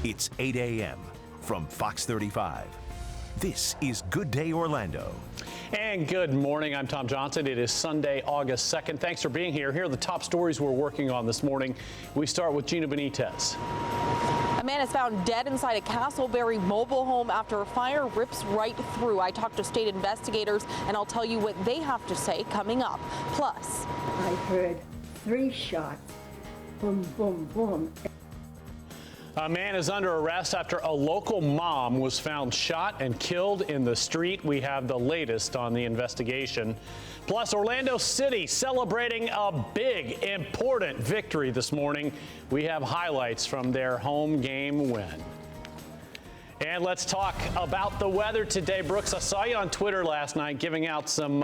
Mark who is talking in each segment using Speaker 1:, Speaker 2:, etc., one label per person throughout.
Speaker 1: It's 8 a.m. from Fox 35. This is Good Day Orlando.
Speaker 2: And good morning. I'm Tom Johnson. It is Sunday, August 2nd. Thanks for being here. Here are the top stories we're working on this morning. We start with Gina Benitez.
Speaker 3: A man is found dead inside a Castleberry mobile home after a fire rips right through. I talked to state investigators, and I'll tell you what they have to say coming up. Plus,
Speaker 4: I heard 3 shots. Boom, boom, boom.
Speaker 2: A man is under arrest after a local mom was found shot and killed in the street. We have the latest on the investigation. Plus, Orlando City celebrating a big, important victory this morning. We have highlights from their home game win. And let's talk about the weather today. Brooks, I saw you on Twitter last night giving out some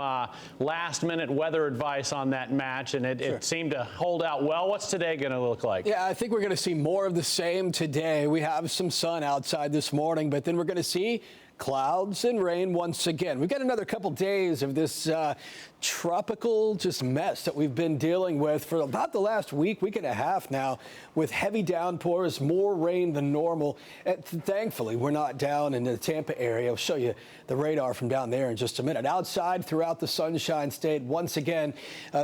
Speaker 2: last-minute weather advice on that match, and it seemed to hold out well. What's today going to look like?
Speaker 5: Yeah, I think we're going to see more of the same today. We have some sun outside this morning, but then we're going to see clouds and rain once again. We've got another couple days of this tropical mess that we've been dealing with for about the last week and a half now, with heavy downpours, more rain than normal. And thankfully, we're not down in the Tampa area. I'll show you the radar from down there in just a minute. Outside throughout the Sunshine State, once again,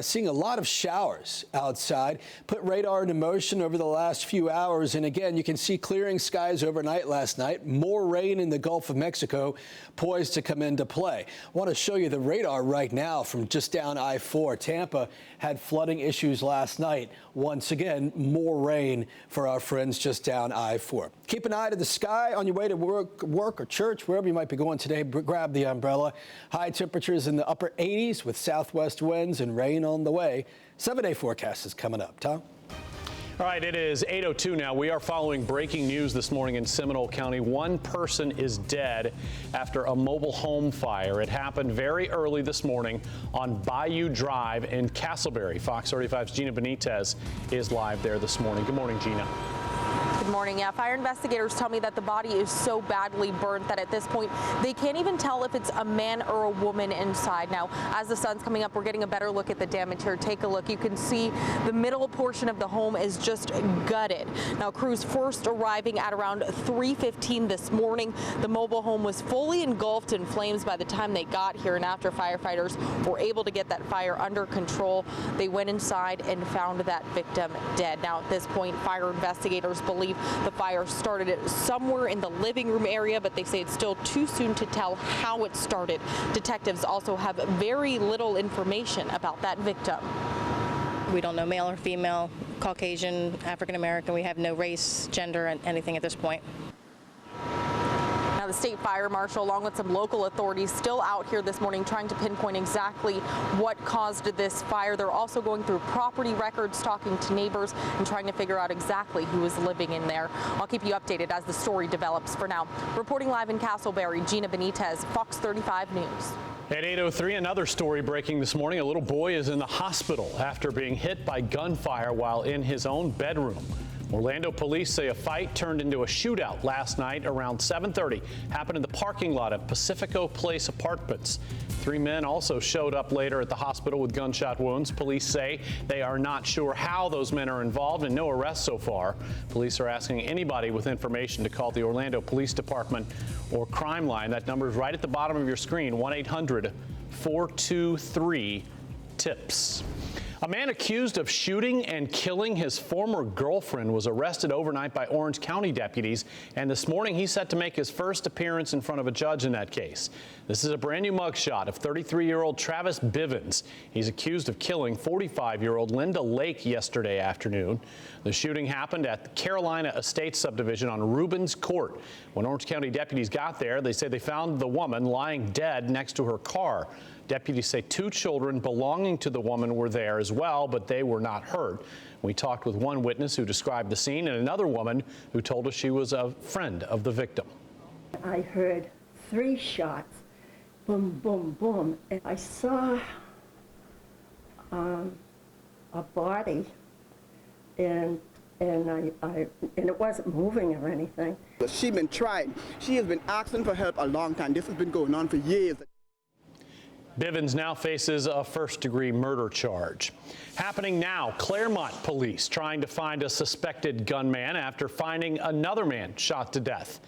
Speaker 5: seeing a lot of showers outside. Put radar into motion over the last few hours. And again, you can see clearing skies overnight last night. More rain in the Gulf of Mexico poised to come into play. I want to show you the radar right now from just down I-4. Tampa had flooding issues last night. Once again, more rain for our friends just down I-4. Keep an eye to the sky on your way to work or church, wherever you might be going today. Grab the umbrella. High temperatures in the upper 80s with southwest winds and rain on the way. 7-day forecast is coming up. Tom?
Speaker 2: All right, it is 8:02 now. We are following breaking news this morning in Seminole County. One person is dead after a mobile home fire. It happened very early this morning on Bayou Drive in Castleberry. Fox 35's Gina Benitez is live there this morning. Good morning, Gina.
Speaker 3: good morning. Yeah, fire investigators tell me that the body is so badly burnt that at this point they can't even tell if it's a man or a woman inside. Now, as the sun's coming up, we're getting a better look at the damage here. Take a look. You can see the middle portion of the home is just gutted. Now, crews first arriving at around 3:15 this morning. The mobile home was fully engulfed in flames by the time they got here, and after firefighters were able to get that fire under control, they went inside and found that victim dead. Now, at this point, fire investigators believe the fire started somewhere in the living room area, but they say it's still too soon to tell how it started. Detectives also have very little information about that victim.
Speaker 6: We don't know male or female, Caucasian, African American. We have no race, gender, and anything at this point.
Speaker 3: Now, the state fire marshal, along with some local authorities, still out here this morning trying to pinpoint exactly what caused this fire. They're also going through property records, talking to neighbors, and trying to figure out exactly who is living in there. I'll keep you updated as the story develops. For now, reporting live in Castleberry, Gina Benitez, Fox 35 News.
Speaker 2: At 8:03, another story breaking this morning. A little boy is in the hospital after being hit by gunfire while in his own bedroom. Orlando police say a fight turned into a shootout last night around 7:30. Happened in the parking lot of Pacifico Place Apartments. 3 men also showed up later at the hospital with gunshot wounds. Police say they are not sure how those men are involved and no arrests so far. Police are asking anybody with information to call the Orlando Police Department or crime line. That number is right at the bottom of your screen, 1-800-423-TIPS. A man accused of shooting and killing his former girlfriend was arrested overnight by Orange County deputies, and this morning he's set to make his first appearance in front of a judge in that case. This is a brand new mugshot of 33-year-old Travis Bivens. He's accused of killing 45-year-old Linda Lake yesterday afternoon. The shooting happened at the Carolina Estates subdivision on Rubens Court. When Orange County deputies got there, they say they found the woman lying dead next to her car. Deputies say 2 children belonging to the woman were there as well, but they were not hurt. We talked with one witness who described the scene and another woman who told us she was a friend of the victim.
Speaker 4: I heard 3 shots, boom, boom, boom, and I saw a body, and it wasn't moving or anything.
Speaker 7: She's been trying. She has been asking for help a long time. This has been going on for years.
Speaker 2: Bivens now faces a first-degree murder charge. Happening now, Claremont police trying to find a suspected gunman after finding another man shot to death.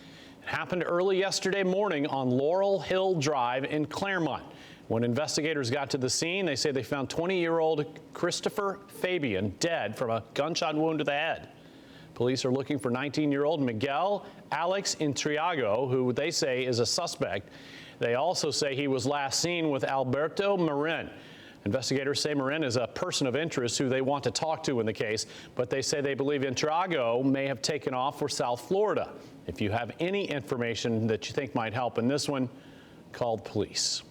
Speaker 2: It happened early yesterday morning on Laurel Hill Drive in Claremont. When investigators got to the scene, they say they found 20-year-old Christopher Fabian dead from a gunshot wound to the head. Police are looking for 19-year-old Miguel Alex Intriago, who they say is a suspect. They also say he was last seen with Alberto Marin. Investigators say Marin is a person of interest who they want to talk to in the case, but they say they believe Intriago may have taken off for South Florida. If you have any information that you think might help in this one, call the police.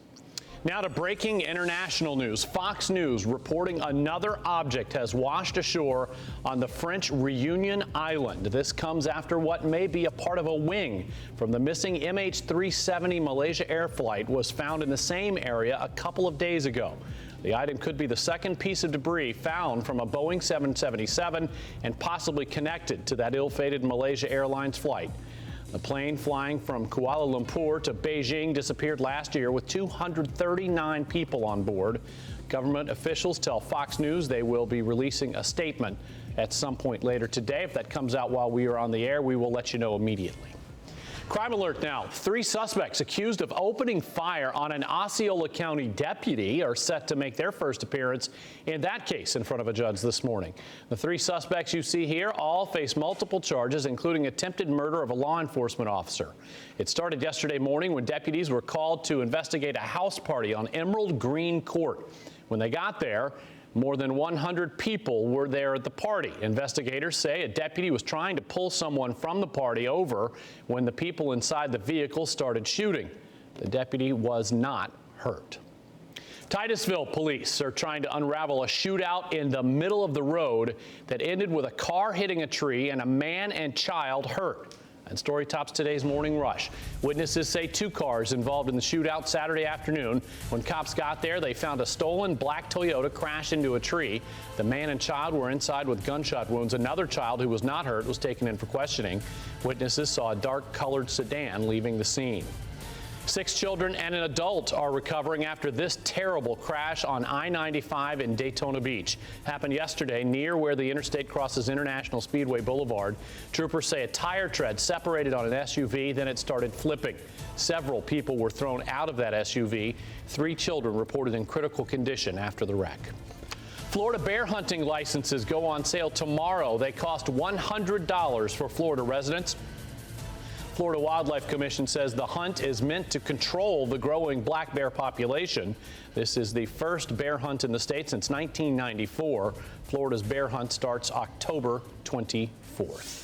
Speaker 2: Now to breaking international news. Fox News reporting another object has washed ashore on the French Reunion Island. This comes after what may be a part of a wing from the missing MH370 Malaysia Air flight was found in the same area a couple of days ago. The item could be the second piece of debris found from a Boeing 777 and possibly connected to that ill-fated Malaysia Airlines flight. The plane flying from Kuala Lumpur to Beijing disappeared last year with 239 people on board. Government officials tell Fox News they will be releasing a statement at some point later today. If that comes out while we are on the air, we will let you know immediately. Crime alert now. 3 suspects accused of opening fire on an Osceola County deputy are set to make their first appearance in that case in front of a judge this morning. The 3 suspects you see here all face multiple charges, including attempted murder of a law enforcement officer. It started yesterday morning when deputies were called to investigate a house party on Emerald Green Court. When they got there, more than 100 people were there at the party. Investigators say a deputy was trying to pull someone from the party over when the people inside the vehicle started shooting. The deputy was not hurt. Titusville police are trying to unravel a shootout in the middle of the road that ended with a car hitting a tree and a man and child hurt. And story tops today's morning rush. Witnesses say 2 cars involved in the shootout Saturday afternoon. When cops got there, they found a stolen black Toyota crash into a tree. The man and child were inside with gunshot wounds. Another child who was not hurt was taken in for questioning. Witnesses saw a dark-colored sedan leaving the scene. 6 children and an adult are recovering after this terrible crash on I-95 in Daytona Beach. Happened yesterday near where the interstate crosses International Speedway Boulevard. Troopers say a tire tread separated on an SUV, then it started flipping. Several people were thrown out of that SUV. 3 children reported in critical condition after the wreck. Florida bear hunting licenses go on sale tomorrow. They cost $100 for Florida residents. Florida Wildlife Commission says the hunt is meant to control the growing black bear population. This is the first bear hunt in the state since 1994. Florida's bear hunt starts October 24th.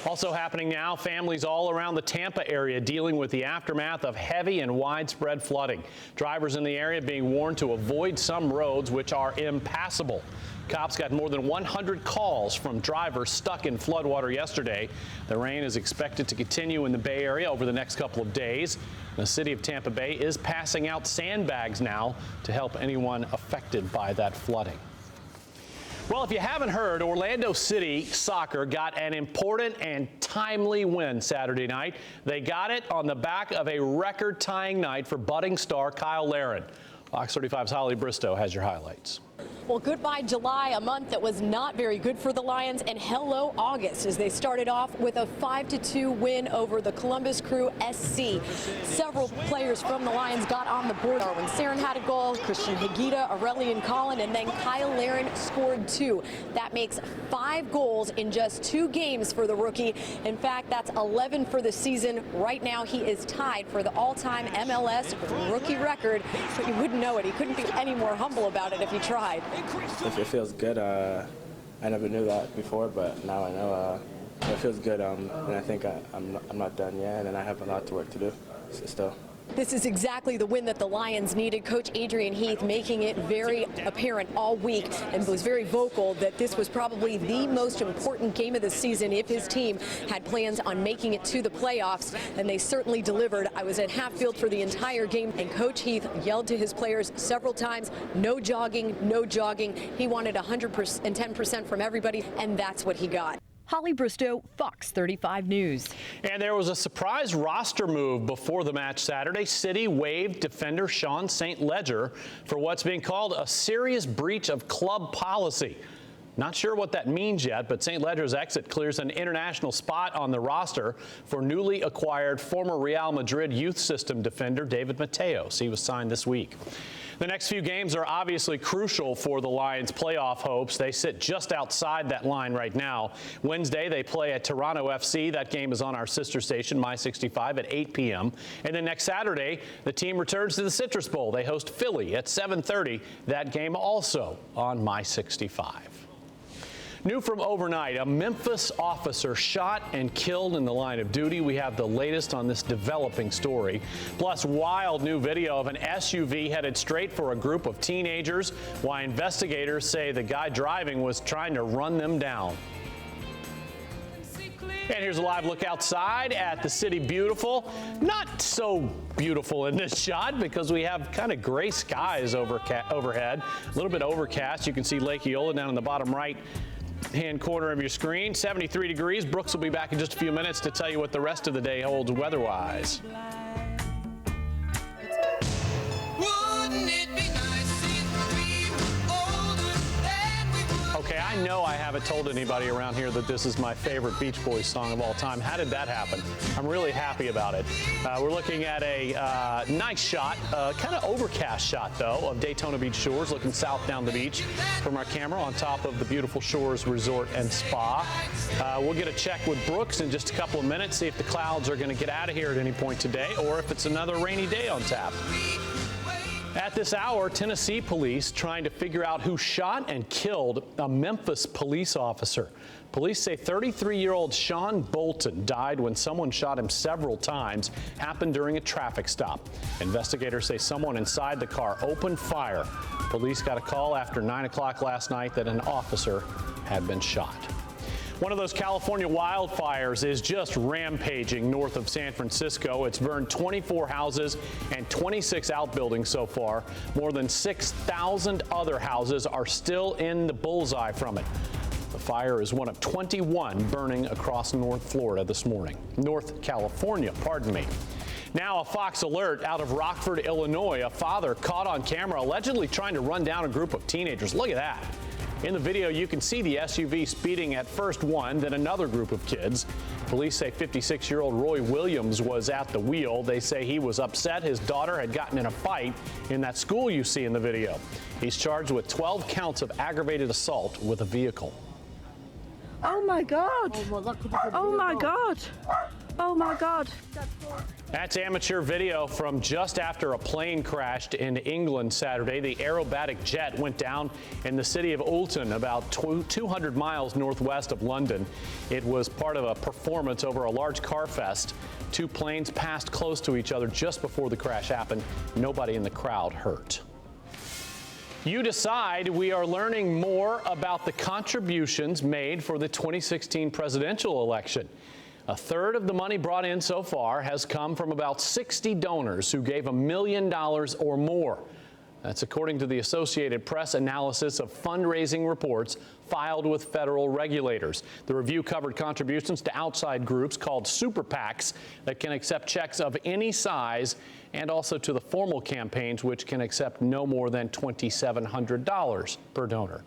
Speaker 2: Also happening now, families all around the Tampa area dealing with the aftermath of heavy and widespread flooding. Drivers in the area being warned to avoid some roads which are impassable. Cops got more than 100 calls from drivers stuck in floodwater yesterday. The rain is expected to continue in the Bay Area over the next couple of days. The city of Tampa Bay is passing out sandbags now to help anyone affected by that flooding. Well, if you haven't heard, Orlando City Soccer got an important and timely win Saturday night. They got it on the back of a record-tying night for budding star Kyle Larin. Fox 35's Holly Bristow has your highlights.
Speaker 7: Well, goodbye July, a month that was not very good for the Lions, and hello August as they started off with a 5-2 win over the Columbus Crew SC. Several players from the Lions got on the board. Darwin Sarin had a goal, Christian Higuita, Aurelian Collin, and then Kyle Larin scored 2. That makes 5 goals in just 2 games for the rookie. In fact, that's 11 for the season. Right now, he is tied for the all-time MLS rookie record, but you wouldn't know it. He couldn't be any more humble about it if he tried.
Speaker 8: It feels good. I never knew that before, but now I know. It feels good, and I think I'm not done yet, and I have a lot to work to do still.
Speaker 7: This is exactly the win that the Lions needed. Coach Adrian Heath making it very apparent all week and was very vocal that this was probably the most important game of the season if his team had plans on making it to the playoffs, and they certainly delivered. I was at half field for the entire game, and Coach Heath yelled to his players several times, no jogging, no jogging. He wanted 110% from everybody, and that's what he got. Holly Bristow, Fox 35 News.
Speaker 2: And there was a surprise roster move before the match Saturday. City waived defender Sean St. Ledger for what's being called a serious breach of club policy. Not sure what that means yet, but St. Ledger's exit clears an international spot on the roster for newly acquired former Real Madrid youth system defender David Mateos. He was signed this week. The next few games are obviously crucial for the Lions' playoff hopes. They sit just outside that line right now. Wednesday, they play at Toronto FC. That game is on our sister station, My 65, at 8 p.m. And then next Saturday, the team returns to the Citrus Bowl. They host Philly at 7:30. That game also on My 65. New from overnight, a Memphis officer shot and killed in the line of duty. We have the latest on this developing story. Plus, wild new video of an SUV headed straight for a group of teenagers, while investigators say the guy driving was trying to run them down. And here's a live look outside at the City Beautiful. Not so beautiful in this shot because we have kind of gray skies overhead. A little bit overcast. You can see Lake Eola down in the bottom right hand corner of your screen. 73 degrees. Brooks will be back in just a few minutes to tell you what the rest of the day holds weather-wise. Okay, I know I haven't told anybody around here that this is my favorite Beach Boys song of all time. How did that happen? I'm really happy about it. We're looking at a nice shot, kind of overcast shot, though, of Daytona Beach shores, looking south down the beach from our camera on top of the beautiful Shores Resort and Spa. We'll get a check with Brooks in just a couple of minutes, see if the clouds are going to get out of here at any point today or if it's another rainy day on tap. At this hour, Tennessee police trying to figure out who shot and killed a Memphis police officer. Police say 33-year-old Sean Bolton died when someone shot him several times, happened during a traffic stop. Investigators say someone inside the car opened fire. Police got a call after 9 o'clock last night that an officer had been shot. One of those California wildfires is just rampaging north of San Francisco. It's burned 24 houses and 26 outbuildings so far. More than 6,000 other houses are still in the bullseye from it. The fire is one of 21 burning across North Florida this morning. North California, pardon me. Now a Fox alert out of Rockford, Illinois. A father caught on camera allegedly trying to run down a group of teenagers. Look at that. In the video, you can see the SUV speeding at first one, then another group of kids. Police say 56-year-old Roy Williams was at the wheel. They say he was upset his daughter had gotten in a fight in that school you see in the video. He's charged with 12 counts of aggravated assault with a vehicle.
Speaker 9: Oh my God! Oh my God! Oh my God!
Speaker 2: That's amateur video from just after a plane crashed in England Saturday. The aerobatic jet went down in the city of Oulton, about 200 miles northwest of London. It was part of a performance over a large car fest. Two planes passed close to each other just before the crash happened. Nobody in the crowd hurt. You decide. We are learning more about the contributions made for the 2016 presidential election. A third of the money brought in so far has come from about 60 donors who gave $1 million or more. That's according to the Associated Press analysis of fundraising reports filed with federal regulators. The review covered contributions to outside groups called super PACs that can accept checks of any size, and also to the formal campaigns, which can accept no more than $2,700 per donor.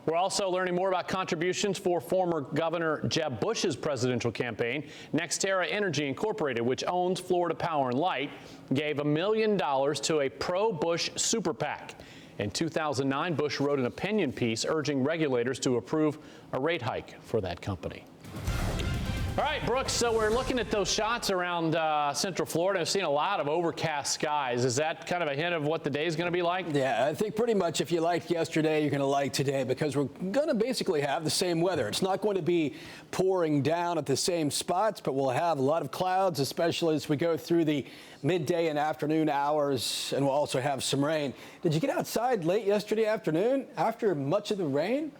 Speaker 2: We're also learning more about contributions for former Governor Jeb Bush's presidential campaign. NextEra Energy Incorporated, which owns Florida Power and Light, gave $1 million to a pro-Bush super PAC. In 2009, Bush wrote an opinion piece urging regulators to approve a rate hike for that company. All right, Brooks, so we're looking at those shots around Central Florida. I've seen a lot of overcast skies. Is that kind of a hint of what the day is going to be like?
Speaker 5: Yeah, I think pretty much if you liked yesterday, you're going to like today, because we're going to basically have the same weather. It's not going to be pouring down at the same spots, but we'll have a lot of clouds, especially as we go through the midday and afternoon hours, and we'll also have some rain. Did you get outside late yesterday afternoon after much of the rain?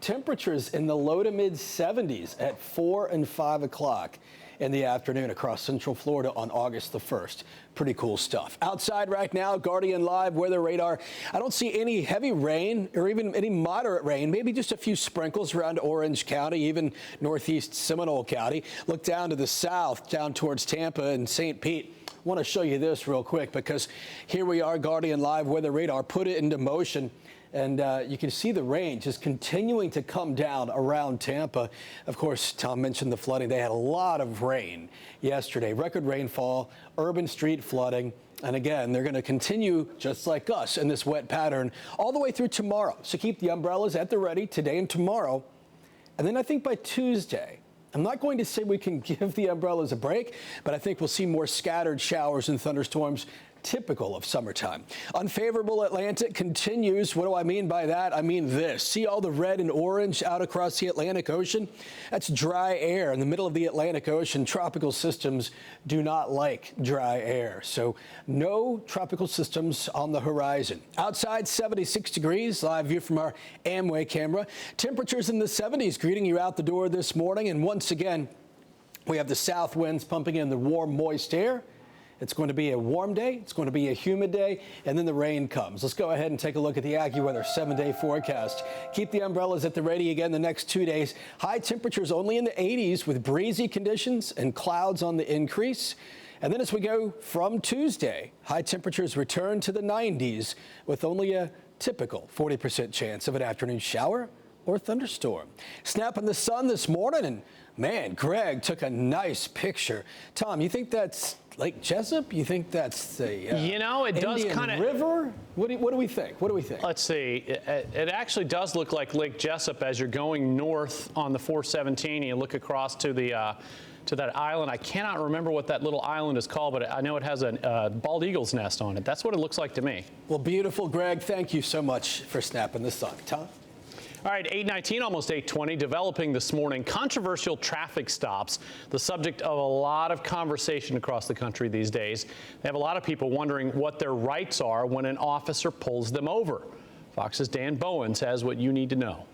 Speaker 5: Temperatures in the low to mid 70s at 4 and 5 o'clock. in the afternoon across Central Florida on August the 1st. Pretty cool stuff. Outside right now, Guardian Live weather radar. I don't see any heavy rain or even any moderate rain, maybe just a few sprinkles around Orange County, even northeast Seminole County. Look down to the south, down towards Tampa and St. Pete. I want to show you this real quick because here we are, Guardian Live weather radar, put it into motion. And you can see the rain just continuing to come down around Tampa. Of course, Tom mentioned the flooding. They had a lot of rain yesterday. Record rainfall, urban street flooding. And again, they're going to continue just like us in this wet pattern all the way through tomorrow. So keep the umbrellas at the ready today and tomorrow. And then I think by Tuesday, I'm not going to say we can give the umbrellas a break, but I think we'll see more scattered showers and thunderstorms typical of summertime. Unfavorable Atlantic continues. What do I mean by that? I mean this. See all the red and orange out across the Atlantic Ocean? That's dry air in the middle of the Atlantic Ocean. Tropical systems do not like dry air. So no tropical systems on the horizon. Outside, 76 degrees. Live view from our Amway camera. Temperatures in the 70s greeting you out the door this morning. And once again, we have the south winds pumping in the warm, moist air. It's going to be a warm day. It's going to be a humid day. And then the rain comes. Let's go ahead and take a look at the AccuWeather 7-day forecast. Keep the umbrellas at the ready again the next 2 days. High temperatures only in the 80s with breezy conditions and clouds on the increase. And then as we go from Tuesday, high temperatures return to the 90s with only a typical 40% chance of an afternoon shower or thunderstorm. Snapping the sun this morning, and man, Greg took a nice picture. Tom, you think that's Lake Jessup? You think that's the
Speaker 2: it does kind of
Speaker 5: river? What do we think? What do we think?
Speaker 2: Let's see. It actually does look like Lake Jessup as you're going north on the 417. And you look across to the to that island. I cannot remember what that little island is called, but I know it has a bald eagle's nest on it. That's what it looks like to me.
Speaker 5: Well, beautiful, Greg. Thank you so much for snapping the sun. Tom?
Speaker 2: All right, 8:19, almost 8:20, developing this morning, controversial traffic stops, the subject of a lot of conversation across the country these days. They have a lot of people wondering what their rights are when an officer pulls them over. Fox's Dan Bowens has what you need to know.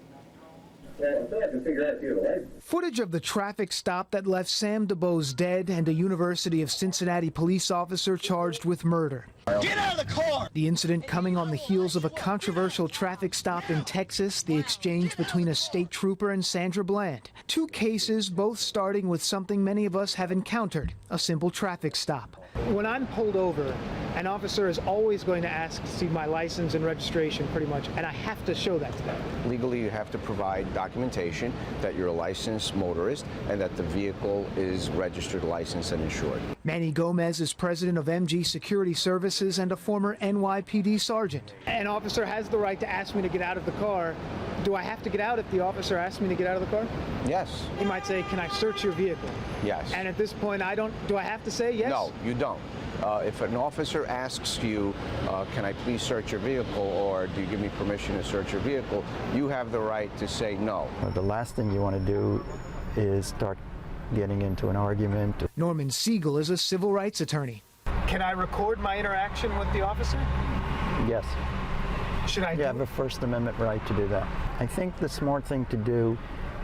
Speaker 10: Footage of the traffic stop that left Sam DeBose dead and a University of Cincinnati police officer charged with murder.
Speaker 11: Get out of the car!
Speaker 10: The incident coming on the heels of a controversial traffic stop in Texas, the exchange between a state trooper and Sandra Bland. Two cases, both starting with something many of us have encountered, a simple traffic stop. When I'm pulled over, an officer is always going to ask to see my license and registration pretty much, and I have to show that to them.
Speaker 12: Legally, you have to provide documentation that you're a licensed motorist and that the vehicle is registered, licensed, and insured.
Speaker 10: Manny Gomez is president of MG Security Services and a former NYPD sergeant. An officer has the right to ask me to get out of the car. Do I have to get out if the officer asks me to get out of the car?
Speaker 12: Yes.
Speaker 10: He might say, can I search your vehicle?
Speaker 12: Yes.
Speaker 10: And at this point, do I have to say yes?
Speaker 12: No, you don't. If an officer asks you, can I please search your vehicle, or do you give me permission to search your vehicle, you have the right to say no.
Speaker 13: The last thing you want to do is start getting into an argument.
Speaker 10: Norman Siegel is a civil rights attorney. Can I record my interaction with the officer?
Speaker 13: Yes.
Speaker 10: Should I?
Speaker 13: You have a First Amendment right to do that. I think the smart thing to do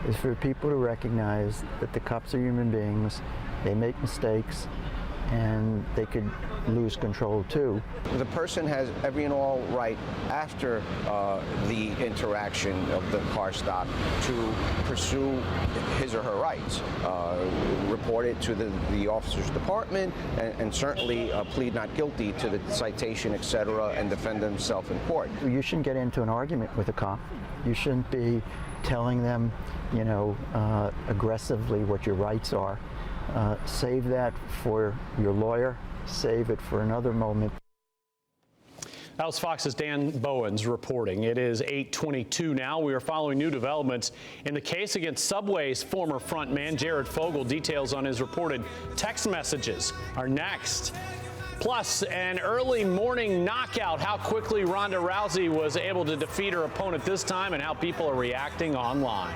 Speaker 13: is for people to recognize that the cops are human beings, they make mistakes, and they could lose control too.
Speaker 12: The person has every and all right after the interaction of the car stop to pursue his or her rights, report it to the officer's department, and certainly plead not guilty to the citation, etc., and defend themselves in court.
Speaker 13: You shouldn't get into an argument with a cop. You shouldn't be telling them, aggressively what your rights are. Save that for your lawyer. Save it for another moment.
Speaker 2: That was Fox's Dan Bowens reporting. It is 8:22 now. We are following new developments in the case against Subway's former frontman, Jared Fogle. Details on his reported text messages are next. Plus, an early morning knockout, how quickly Ronda Rousey was able to defeat her opponent this time and how people are reacting online.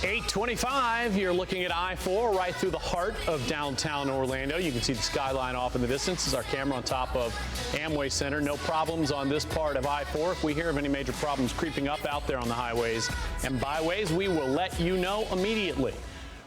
Speaker 2: 8:20 825, you're looking at I-4 right through the heart of downtown Orlando. You can see the skyline off in the distance. This is our camera on top of Amway Center. No problems on this part of I-4. If we hear of any major problems creeping up out there on the highways and byways, we will let you know immediately.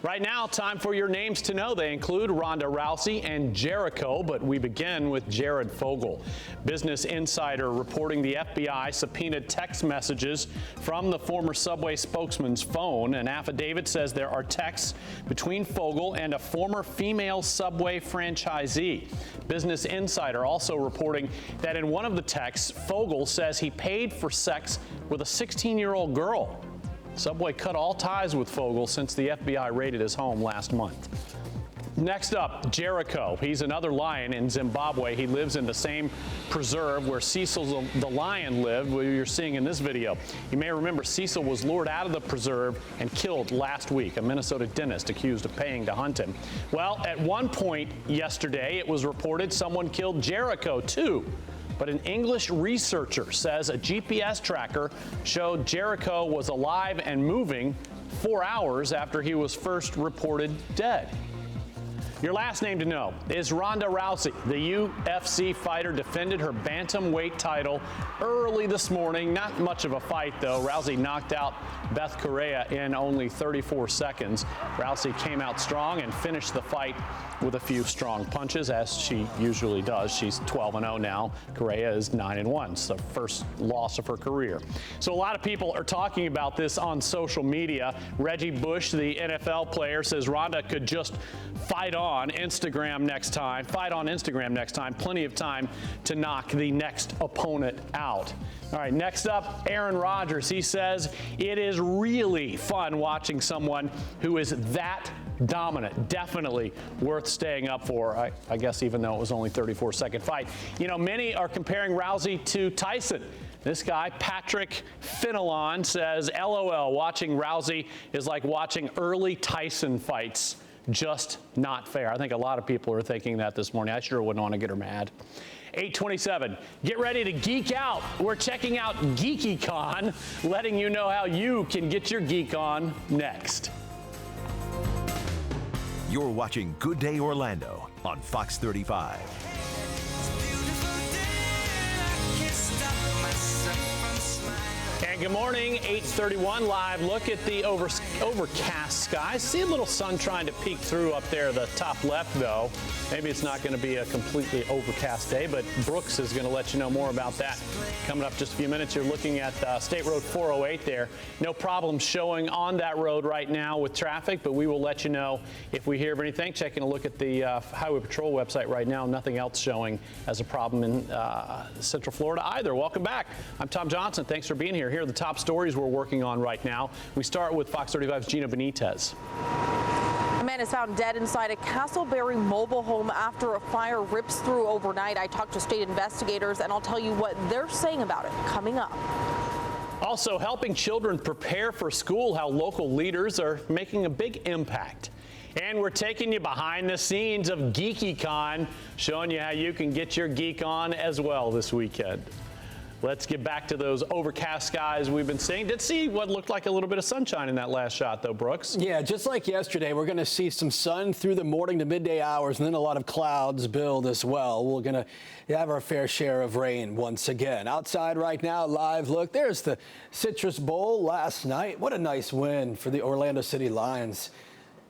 Speaker 2: Right now, time for your names to know. They include Ronda Rousey and Jericho, but we begin with Jared Fogle. Business Insider reporting the FBI subpoenaed text messages from the former Subway spokesman's phone. An affidavit says there are texts between Fogle and a former female Subway franchisee. Business Insider also reporting that in one of the texts, Fogle says he paid for sex with a 16-year-old girl. Subway cut all ties with Fogle since the FBI raided his home last month. Next up, Jericho. He's another lion in Zimbabwe. He lives in the same preserve where Cecil the lion lived, what you're seeing in this video. You may remember Cecil was lured out of the preserve and killed last week. A Minnesota dentist accused of paying to hunt him. Well, at one point yesterday, it was reported someone killed Jericho too. But an English researcher says a GPS tracker showed Jericho was alive and moving 4 hours after he was first reported dead. Your last name to know is Ronda Rousey. The UFC fighter defended her bantamweight title early this morning. Not much of a fight, though. Rousey knocked out Beth Correa in only 34 seconds. Rousey came out strong and finished the fight with a few strong punches, as she usually does. She's 12-0 now. Correa is 9-1. It's the first loss of her career. So a lot of people are talking about this on social media. Reggie Bush, the NFL player, says Ronda could just fight on Instagram next time. Plenty of time to knock the next opponent out. All right, next up, Aaron Rodgers. He says it is really fun watching someone who is that dominant. Definitely worth staying up for, I guess, even though it was only a 34-second fight. You know, many are comparing Rousey to Tyson. This guy, Patrick Finelon, says, LOL, watching Rousey is like watching early Tyson fights. Just not fair. I think a lot of people are thinking that this morning. I sure wouldn't want to get her mad. 827, get ready to geek out. We're checking out GeekyCon, letting you know how you can get your geek on next.
Speaker 1: You're watching Good Day Orlando on Fox 35.
Speaker 2: And good morning, 831 live look at the overcast skies. See a little sun trying to peek through up there, the top left, though. Maybe it's not going to be a completely overcast day, but Brooks is going to let you know more about that. Coming up just a few minutes, you're looking at State Road 408 there. No problem showing on that road right now with traffic, but we will let you know if we hear of anything. Taking a look at the Highway Patrol website right now, nothing else showing as a problem in Central Florida either. Welcome back. I'm Tom Johnson. Thanks for being here. Here are the top stories we're working on right now. We start with Fox 35's Gina Benitez.
Speaker 3: A man is found dead inside a Castleberry mobile home after a fire rips through overnight. I talked to state investigators, and I'll tell you what they're saying about it coming up.
Speaker 2: Also, helping children prepare for school, how local leaders are making a big impact. And we're taking you behind the scenes of GeekyCon, showing you how you can get your geek on as well this weekend. Let's get back to those overcast skies we've been seeing. Did see what looked like a little bit of sunshine in that last shot, though, Brooks.
Speaker 5: Yeah, just like yesterday, we're going to see some sun through the morning to midday hours, and then a lot of clouds build as well. We're going to have our fair share of rain once again. Outside right now, live look. There's the Citrus Bowl last night. What a nice win for the Orlando City Lions.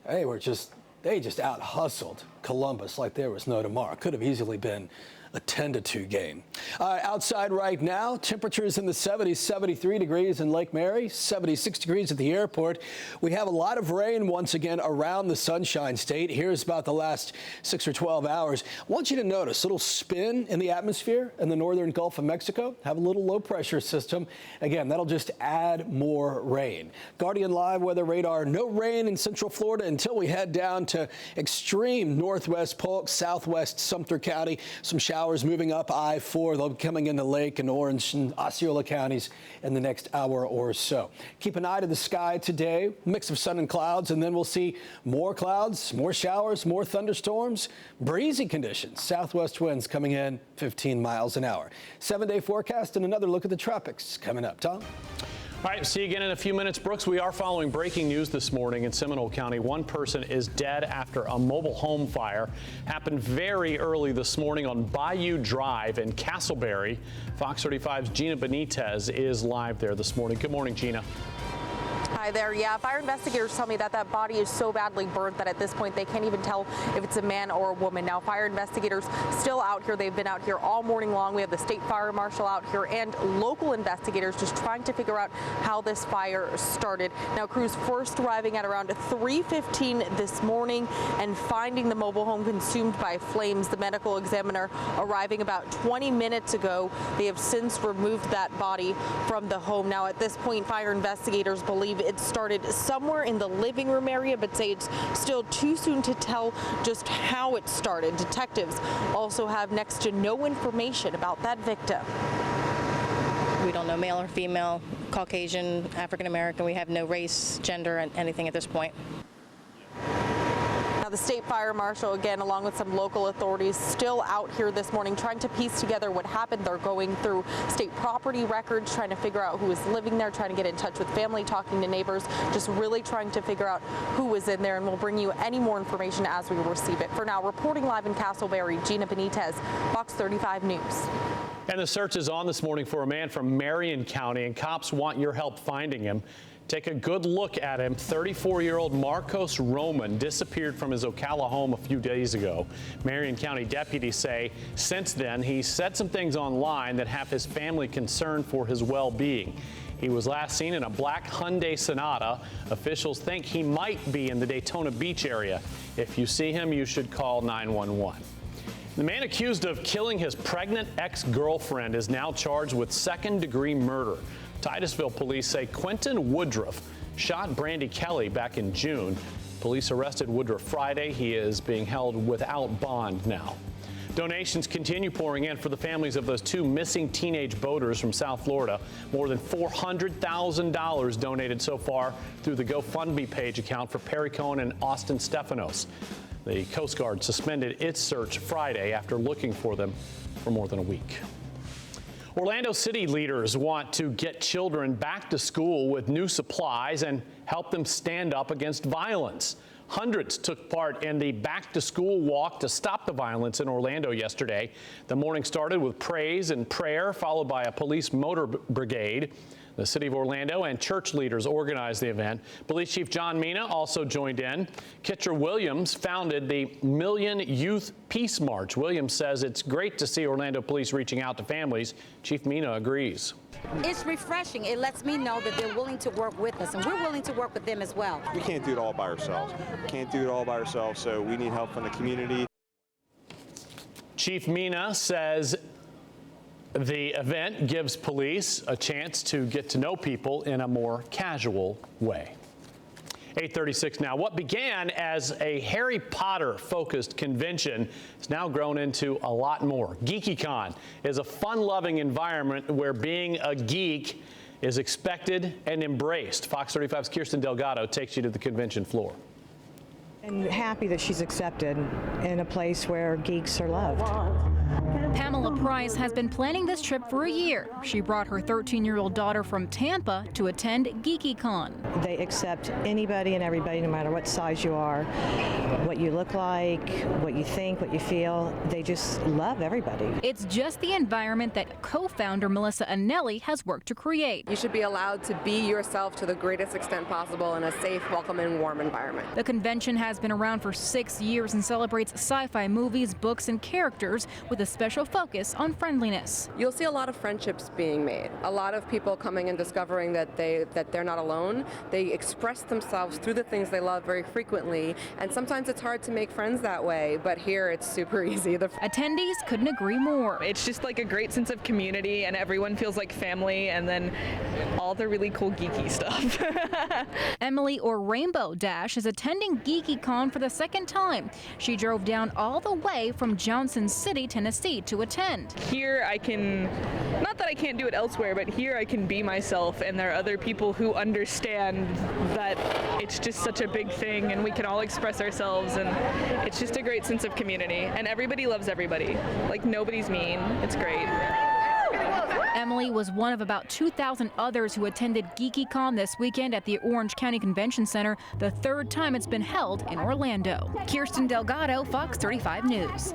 Speaker 5: They just out-hustled Columbus like there was no tomorrow. Could have easily been a 10-2 game. Outside right now, temperatures in the 70s, 73 degrees in Lake Mary, 76 degrees at the airport. We have a lot of rain once again around the Sunshine State. Here's about the last 6 or 12 hours. I want you to notice a little spin in the atmosphere in the northern Gulf of Mexico. Have a little low pressure system. Again, that'll just add more rain. Guardian Live weather radar, no rain in Central Florida until we head down to extreme northwest Polk, southwest Sumter County. Some showers moving up I-4. They'll be coming into Lake and Orange and Osceola counties in the next hour or so. Keep an eye to the sky today. Mix of sun and clouds, and then we'll see more clouds, more showers, more thunderstorms, breezy conditions. Southwest winds coming in 15 miles an hour. 7-day forecast and another look at the tropics coming up. Tom?
Speaker 2: All right, see you again in a few minutes. Brooks, we are following breaking news this morning in Seminole County. One person is dead after a mobile home fire. Happened very early this morning on Bayou Drive in Castleberry. Fox 35's Gina Benitez is live there this morning. Good morning, Gina.
Speaker 3: Hi there. Yeah, fire investigators tell me that that body is so badly burnt that at this point they can't even tell if it's a man or a woman. Now, fire investigators still out here. They've been out here all morning long. We have the state fire marshal out here and local investigators just trying to figure out how this fire started. Now, crews first arriving at around 3:15 this morning and finding the mobile home consumed by flames. The medical examiner arriving about 20 minutes ago. They have since removed that body from the home. Now, at this point, fire investigators believe it started somewhere in the living room area, but say it's still too soon to tell just how it started. Detectives also have next to no information about that victim.
Speaker 6: We don't know male or female, Caucasian, African American. We have no race, gender, and anything at this point.
Speaker 3: The state fire marshal, again, along with some local authorities, still out here this morning trying to piece together what happened. They're going through state property records, trying to figure out who was living there, trying to get in touch with family, talking to neighbors, just really trying to figure out who was in there. And we'll bring you any more information as we receive it. For now, reporting live in Castleberry, Gina Benitez, Fox 35 News.
Speaker 2: And the search is on this morning for a man from Marion County, and cops want your help finding him. Take a good look at him. 34-year-old Marcos Roman disappeared from his Ocala home a few days ago. Marion County deputies say since then he said some things online that have his family concerned for his well-being. He was last seen in a black Hyundai Sonata. Officials think he might be in the Daytona Beach area. If you see him, you should call 911. The man accused of killing his pregnant ex-girlfriend is now charged with second-degree murder. Titusville police say Quentin Woodruff shot Brandy Kelly back in June. Police arrested Woodruff Friday. He is being held without bond now. Donations continue pouring in for the families of those two missing teenage boaters from South Florida. More than $400,000 donated so far through the GoFundMe page account for Perry Cohen and Austin Stefanos. The Coast Guard suspended its search Friday after looking for them for more than a week. Orlando City leaders want to get children back to school with new supplies and help them stand up against violence. Hundreds took part in the back to school walk to stop the violence in Orlando yesterday. The morning started with praise and prayer, followed by a police motor brigade. The city of Orlando and church leaders organized the event. Police Chief John Mina also joined in. Kitcher Williams founded the Million Youth Peace March. Williams says it's great to see Orlando police reaching out to families. Chief Mina agrees.
Speaker 11: It's refreshing. It lets me know that they're willing to work with us, and we're willing to work with them as well.
Speaker 14: We can't do it all by ourselves. So we need help from the community.
Speaker 2: Chief Mina says the event gives police a chance to get to know people in a more casual way. 8:36 now. What began as a Harry Potter-focused convention has now grown into a lot more. GeekyCon is a fun-loving environment where being a geek is expected and embraced. Fox 35's Kirsten Delgado takes you to the convention floor.
Speaker 15: And happy that she's accepted in a place where geeks are loved.
Speaker 16: Pamela Price has been planning this trip for a year. She brought her 13-year-old daughter from Tampa to attend GeekyCon.
Speaker 15: They accept anybody and everybody, no matter what size you are, what you look like, what you think, what you feel. They just love everybody.
Speaker 16: It's just the environment that co-founder Melissa Anelli has worked to create.
Speaker 17: You should be allowed to be yourself to the greatest extent possible in a safe, welcoming, warm environment.
Speaker 16: The convention has been around for 6 years and celebrates sci-fi movies, books, and characters with a special focus on friendliness.
Speaker 17: You'll see a lot of friendships being made. A lot of people coming and discovering that they're not alone. They express themselves through the things they love very frequently, and sometimes it's hard to make friends that way, but here it's super easy.
Speaker 16: Attendees couldn't agree more.
Speaker 18: It's just like a great sense of community, and everyone feels like family, and then all the really cool geeky stuff.
Speaker 16: Emily, or Rainbow Dash, is attending GeekyCon for the second time. She drove down all the way from Johnson City, Tennessee to attend.
Speaker 18: Here I can, not that I can't do it elsewhere, but here I can be myself, and there are other people who understand that it's just such a big thing and we can all express ourselves, and it's just a great sense of community, and everybody loves everybody. Like, nobody's mean. It's great.
Speaker 16: Emily was one of about 2,000 others who attended GeekyCon this weekend at the Orange County Convention Center, the third time it's been held in Orlando. Kirsten Delgado, Fox 35 News.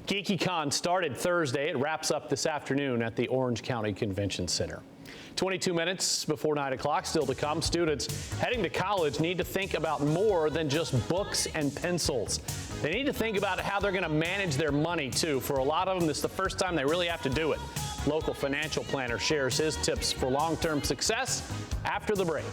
Speaker 2: GeekyCon started Thursday. It wraps up this afternoon at the Orange County Convention Center. 22 minutes before 9 o'clock, still to come. Students heading to college need to think about more than just books and pencils. They need to think about how they're going to manage their money, too. For a lot of them, this is the first time they really have to do it. Local financial planner shares his tips for long-term success after the break.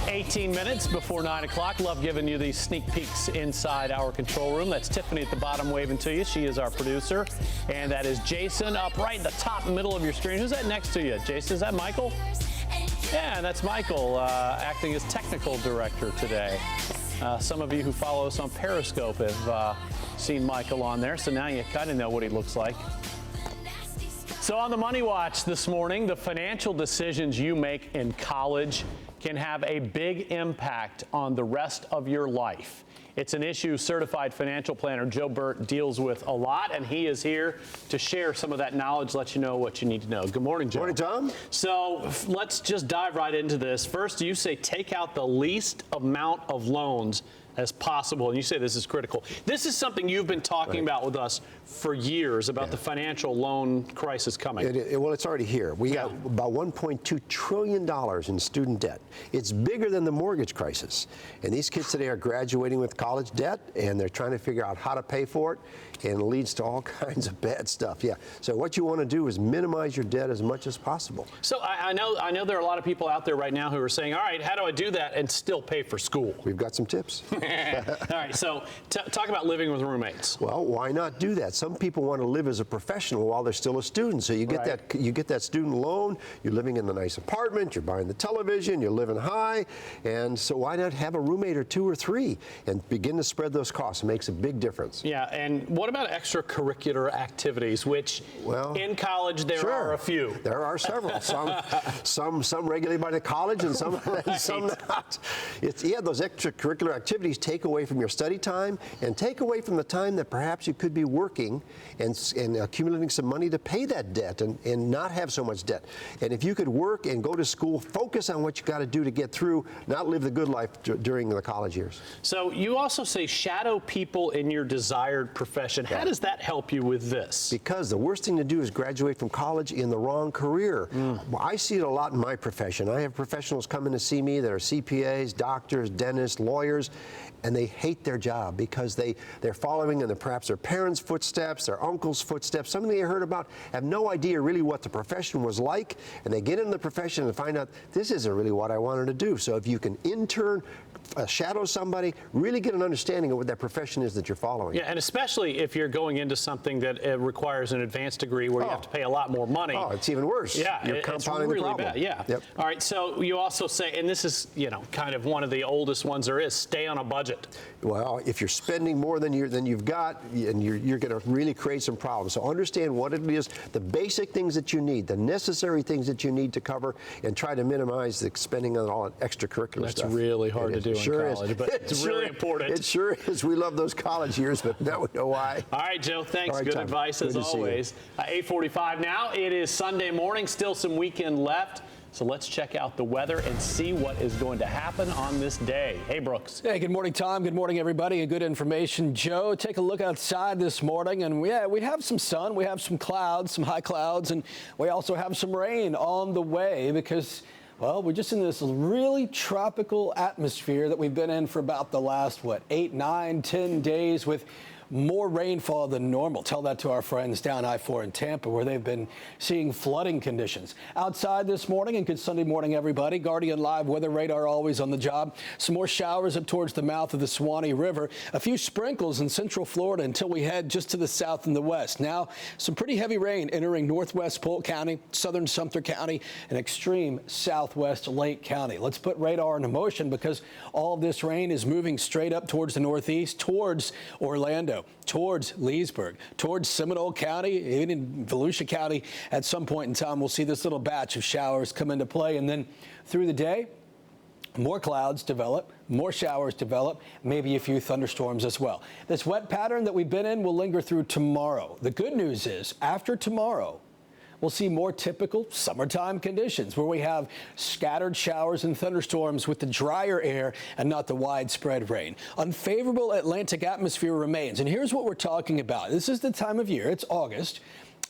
Speaker 2: 18 minutes before 9 o'clock. Love giving you these sneak peeks inside our control room. That's Tiffany at the bottom waving to you. She is our producer. And that is Jason up right in the top middle of your screen. Who's that next to you? Jason, is that Michael? Yeah, that's Michael acting as technical director today. Some of you who follow us on Periscope have seen Michael on there, so now you kind of know what he looks like. So on the Money Watch this morning, the financial decisions you make in college can have a big impact on the rest of your life. It's an issue certified financial planner Joe Burt deals with a lot, and he is here to share some of that knowledge, let you know what you need to know. Good morning, Joe.
Speaker 19: Morning, Tom.
Speaker 2: So let's just dive right into this. First, you say take out the least amount of loans as possible, and you say this is critical. This is something you've been talking about with us for years, about the financial loan crisis coming.
Speaker 19: Well, it's already here. We got about $1.2 trillion in student debt. It's bigger than the mortgage crisis. And these kids today are graduating with college debt, and they're trying to figure out how to pay for it, and it leads to all kinds of bad stuff. Yeah. So what you want to do is minimize your debt as much as possible.
Speaker 2: So I know there are a lot of people out there right now who are saying, all right, how do I do that and still pay for school?
Speaker 19: We've got some tips.
Speaker 2: All right, so talk about living with roommates.
Speaker 19: Well, why not do that? Some people want to live as a professional while they're still a student. So you get that student loan, you're living in the nice apartment, you're buying the television, you're living high, and so why not have a roommate or two or three and begin to spread those costs? It makes a big difference.
Speaker 2: Yeah, and what about extracurricular activities, which in college there are a few?
Speaker 19: There are several. Some regulated by the college and some not. Those extracurricular activities take away from your study time and take away from the time that perhaps you could be working and accumulating some money to pay that debt and not have so much debt. And if you could work and go to school, focus on what you got to do to get through, not live the good life during the college years.
Speaker 2: So you also say shadow people in your desired profession. How does that help you with this?
Speaker 19: Because the worst thing to do is graduate from college in the wrong career. Well, I see it a lot in my profession. I have professionals come in to see me that are CPAs, doctors, dentists, lawyers, and they hate their job because they're following in perhaps their parents' footsteps, their uncle's footsteps, something they heard about, have no idea really what the profession was like, and they get in the profession and find out this isn't really what I wanted to do. So if you can intern, shadow somebody, really get an understanding of what that profession is that you're following.
Speaker 2: Yeah, and especially if you're going into something that requires an advanced degree where you have to pay a lot more money.
Speaker 19: Oh, it's even worse.
Speaker 2: Yeah,
Speaker 19: you're compounding
Speaker 2: really
Speaker 19: the problem.
Speaker 2: Bad. Yeah.
Speaker 19: Yep.
Speaker 2: All right, so you also say, and this is, kind of one of the oldest ones there is, stay on a budget.
Speaker 19: Well, if you're spending more than you've got, and you're going to really create some problems. So understand what it is, the basic things that you need, the necessary things that you need to cover, and try to minimize the spending on all that extracurricular stuff.
Speaker 2: That's really hard to do in college, but it's really important.
Speaker 19: It sure is. We love those college years, but now we know why.
Speaker 2: All right, Joe, thanks.
Speaker 19: All right,
Speaker 2: Good
Speaker 19: Tom.
Speaker 2: advice as always. 8:45 now. It is Sunday morning, still some weekend left. So let's check out the weather and see what is going to happen on this day. Hey, Brooks.
Speaker 5: Hey, good morning, Tom. Good morning, everybody. And good information, Joe. Take a look outside this morning, and we have some sun, we have some clouds, some high clouds, and we also have some rain on the way because, well, we're just in this really tropical atmosphere that we've been in for about the last, 8, 9, 10 days with more rainfall than normal. Tell that to our friends down I-4 in Tampa, where they've been seeing flooding conditions. Outside this morning, and good Sunday morning, everybody. Guardian Live weather radar always on the job. Some more showers up towards the mouth of the Suwannee River. A few sprinkles in central Florida until we head just to the south and the west. Now, some pretty heavy rain entering northwest Polk County, southern Sumter County, and extreme southwest Lake County. Let's put radar into motion because all of this rain is moving straight up towards the northeast, towards Orlando, towards Leesburg, towards Seminole County, even in Volusia County. At some point in time, we'll see this little batch of showers come into play. And then through the day, More clouds develop, more showers develop, maybe a few thunderstorms as well. This wet pattern that we've been in will linger through tomorrow. The good news is, after tomorrow, we'll see more typical summertime conditions where we have scattered showers and thunderstorms with the drier air and not the widespread rain. Unfavorable Atlantic atmosphere remains. And here's what we're talking about. This is the time of year. It's August.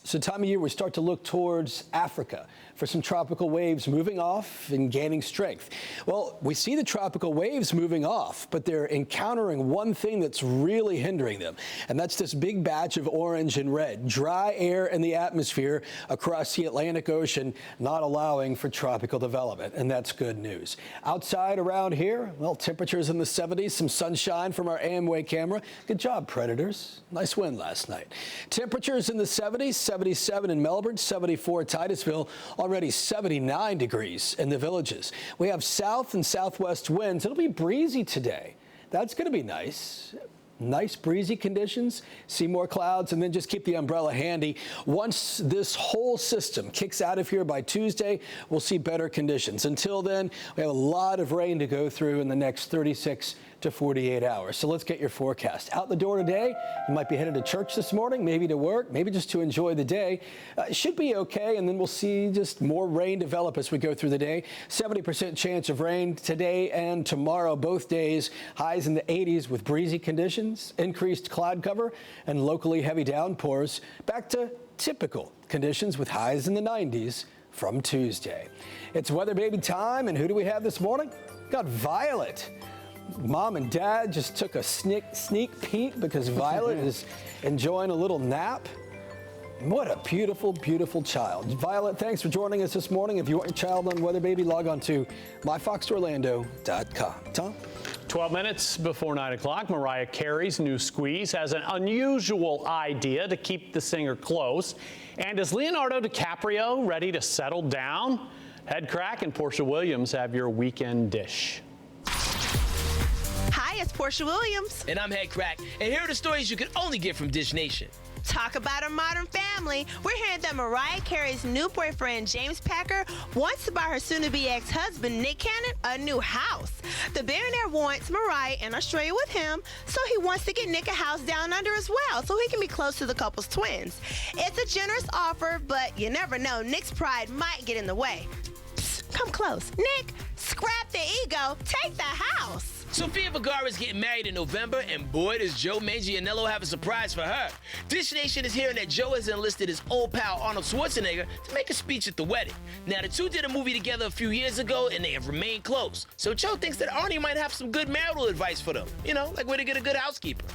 Speaker 5: It's the time of year we start to look towards Africa for some tropical waves moving off and gaining strength. Well, we see the tropical waves moving off, but they're encountering one thing that's really hindering them, and that's this big batch of orange and red, dry air in the atmosphere across the Atlantic Ocean, not allowing for tropical development, and that's good news. Outside around here, well, temperatures in the 70s, some sunshine from our AMWay camera. Good job, Predators. Nice win last night. Temperatures in the 70s, 77 in Melbourne, 74 Titusville, already 79 degrees in the Villages. We have south and southwest winds. It'll be breezy today. That's going to be nice. Nice breezy conditions, see more clouds, and then just keep the umbrella handy. Once this whole system kicks out of here by Tuesday, we'll see better conditions. Until then, we have a lot of rain to go through in the next 36 to 48 hours. So let's get your forecast. Out the door today, you might be headed to church this morning, maybe to work, maybe just to enjoy the day. It should be okay, and then we'll see just more rain develop as we go through the day. 70% chance of rain today and tomorrow, both days. Highs in the 80s with breezy conditions, increased cloud cover, and locally heavy downpours. Back to typical conditions with highs in the 90s from Tuesday. It's weather baby time, and who do we have this morning? Got Violet. Mom and Dad just took a sneak peek because Violet is enjoying a little nap. What a beautiful, beautiful child. Violet, thanks for joining us this morning. If you want your child on Weather Baby, log on to myfoxorlando.com. Tom?
Speaker 2: 12 minutes before 9 o'clock, Mariah Carey's new squeeze has an unusual idea to keep the singer close. And is Leonardo DiCaprio ready to settle down? Head Crack and Portia Williams have your weekend dish.
Speaker 20: Hi, it's Portia Williams.
Speaker 21: And I'm Head Crack. And here are the stories you can only get from Dish Nation.
Speaker 20: Talk about a modern family. We're hearing that Mariah Carey's new boyfriend, James Packer, wants to buy her soon-to-be ex-husband, Nick Cannon, a new house. The billionaire wants Mariah in Australia with him, so he wants to get Nick a house down under as well, so he can be close to the couple's twins. It's a generous offer, but you never know. Nick's pride might get in the way. Psst, come close. Nick, scrap the ego. Take the house.
Speaker 21: Sofia Vergara is getting married in November, and boy, does Joe Manganiello have a surprise for her. Dish Nation is hearing that Joe has enlisted his old pal Arnold Schwarzenegger to make a speech at the wedding. Now, the two did a movie together a few years ago, and they have remained close. So Joe thinks that Arnie might have some good marital advice for them. You know, like where to get a good housekeeper.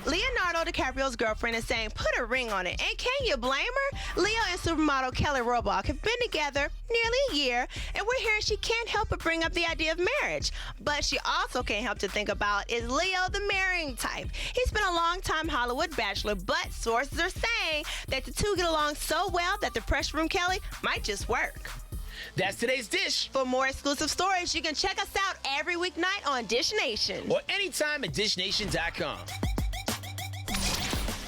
Speaker 20: Leonardo DiCaprio's girlfriend is saying put a ring on it. And can you blame her? Leo and supermodel Kelly Roebuck have been together nearly a year, and we're hearing she can't help but bring up the idea of marriage. But she also can't help to think about, is Leo the marrying type? He's been a long-time Hollywood bachelor, but sources are saying that the two get along so well that the pressure from Kelly might just work.
Speaker 21: That's today's dish.
Speaker 20: For more exclusive stories, you can check us out every weeknight on Dish Nation.
Speaker 21: Or anytime at dishnation.com.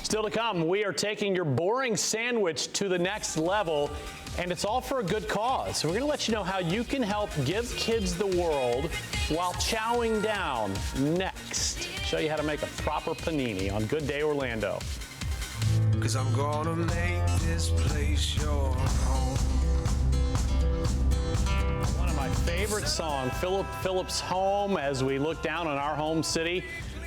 Speaker 2: Still to come, we are taking your boring sandwich to the next level, and it's all for a good cause. We're going to let you know how you can help give kids the world while chowing down next. Show you how to make a proper panini on Good Day Orlando.
Speaker 22: 'Cause I'm gonna make this place your home.
Speaker 2: One of my favorite songs, Philip Phillips' Home, as we look down on our home city.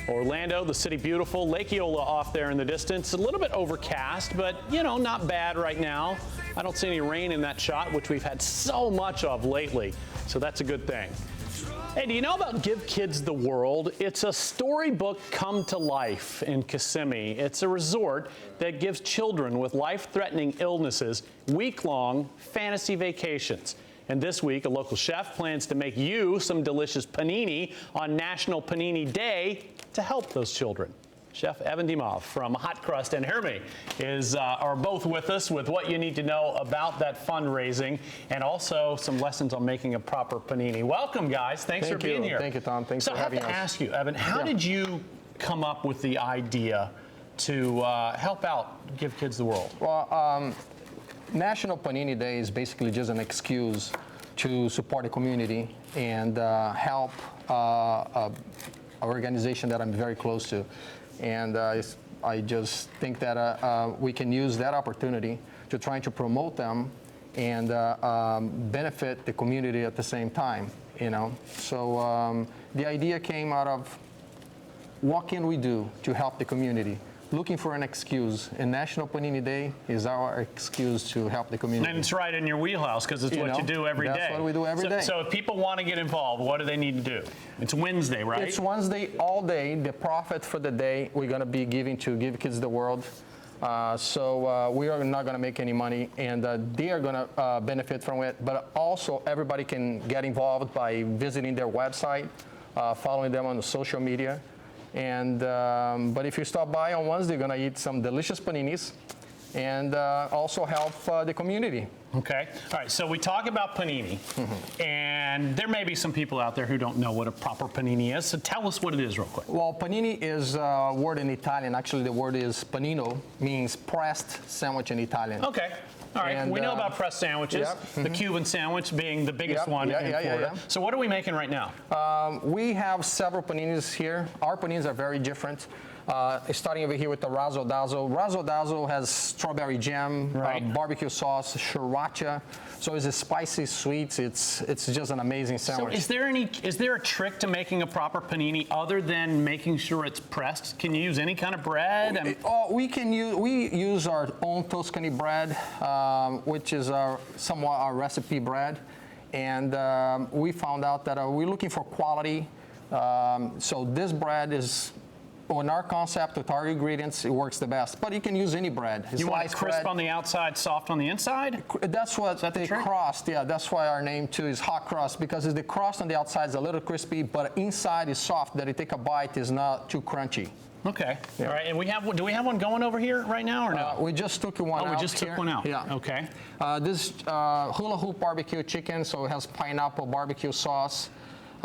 Speaker 2: Orlando, the city beautiful. Lake Eola off there in the distance. A little bit overcast, but, you know, not bad right now. I don't see any rain in that shot, which we've had so much of lately. So that's a good thing. Hey, do you know about Give Kids the World? It's a storybook come to life in Kissimmee. It's a resort that gives children with life-threatening illnesses week-long fantasy vacations. And this week, a local chef plans to make you some delicious panini on National Panini Day to help those children. Chef Evan Dimov from Hot Crust and Hermie are both with us with what you need to know about that fundraising and also some lessons on making a proper panini. Welcome, guys. Thanks for being here.
Speaker 23: Thank you, Tom. Thanks for having us.
Speaker 2: So I have to ask you, Evan, how did you come up with the idea to help out Give Kids the World?
Speaker 23: Well, National Panini Day is basically just an excuse
Speaker 4: to support the community and help an organization that I'm very close to. And I just think that we can use that opportunity to try to promote them and benefit the community at the same time, you know. So the idea came out of what can we do to help the community? Looking for an excuse, and National Panini Day is our excuse to help the community.
Speaker 2: And it's right in your wheelhouse because it's what you do every day.
Speaker 4: That's what we do every day.
Speaker 2: So if people want to get involved, what do they need to do? It's Wednesday, right?
Speaker 4: It's Wednesday all day. The profit for the day we're going to be giving to Give Kids the World. So we are not going to make any money, and they are going to benefit from it. But also everybody can get involved by visiting their website, following them on the social media. And but if you stop by on Wednesday, you're going to eat some delicious paninis and also help the community.
Speaker 2: Okay. All right. So we talk about panini, and there may be some people out there who don't know what a proper panini is. So tell us what it is real quick.
Speaker 4: Well, panini is a word in Italian. Actually, the word is panino, means pressed sandwich in Italian.
Speaker 2: Okay. All right, and we know about pressed sandwiches, the Cuban sandwich being the biggest one in Florida. So what are we making right now?
Speaker 4: We have several paninis here. Our paninis are very different. Starting over here with the Razzle Dazzle. Razzle Dazzle has strawberry jam, barbecue sauce, sriracha. So it's a spicy sweet. It's just an amazing sandwich.
Speaker 2: So is there a trick to making a proper panini other than making sure it's pressed? Can you use any kind of bread?
Speaker 4: We use our own Tuscany bread, which is somewhat our recipe bread. And we found out that we're looking for quality. So this bread is, on our concept with our ingredients, it works the best. But you can use any bread.
Speaker 2: You want it crisp on the outside, soft on the inside?
Speaker 4: That's what they crust. Yeah, that's why our name too is hot crust, because the crust on the outside is a little crispy, but inside is soft. That you take a bite is not too crunchy.
Speaker 2: Okay. Yeah. All right. And do we have one going over here right now or no?
Speaker 4: We just took one out.
Speaker 2: We just took one out.
Speaker 4: Yeah.
Speaker 2: Okay.
Speaker 4: This hula hoop barbecue chicken, so it has pineapple barbecue sauce.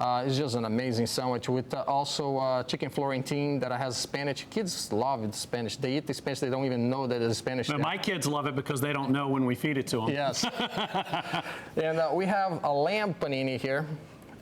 Speaker 4: It's just an amazing sandwich with also chicken Florentine that has Spanish. Kids love it, Spanish. They eat the Spanish. They don't even know that it's Spanish.
Speaker 2: But my kids love it because they don't know when we feed it to them.
Speaker 4: Yes. And we have a lamb panini here.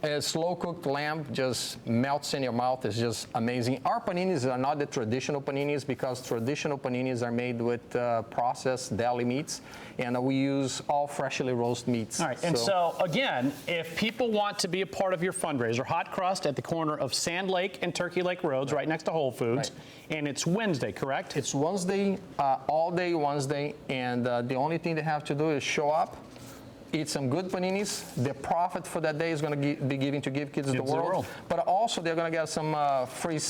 Speaker 4: It's slow-cooked lamb, just melts in your mouth. It's just amazing. Our paninis are not the traditional paninis because traditional paninis are made with processed deli meats, and we use all freshly roasted meats.
Speaker 2: All right, and so again, if people want to be a part of your fundraiser, Hot Crust at the corner of Sand Lake and Turkey Lake Roads, right next to Whole Foods, and it's Wednesday, correct?
Speaker 4: It's Wednesday, all day Wednesday, and the only thing they have to do is show up, eat some good paninis. The profit for that day is going to be given to Give Kids the World. But also they're going to get some free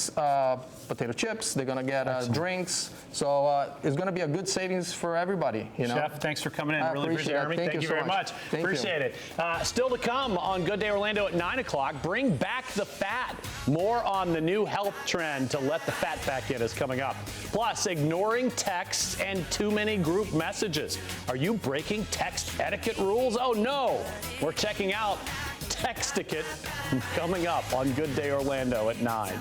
Speaker 4: potato chips. They're going to get drinks. So it's going to be a good savings for everybody. You know?
Speaker 2: Chef, thanks for coming in. I really appreciate it.
Speaker 4: Thank
Speaker 2: you very much. Appreciate it. Still to come on Good Day Orlando at 9 o'clock. Bring back the fat. More on the new health trend to let the fat back in is coming up. Plus, ignoring texts and too many group messages. Are you breaking text etiquette rules? Oh no, we're checking out Textiquette coming up on Good Day Orlando at 9.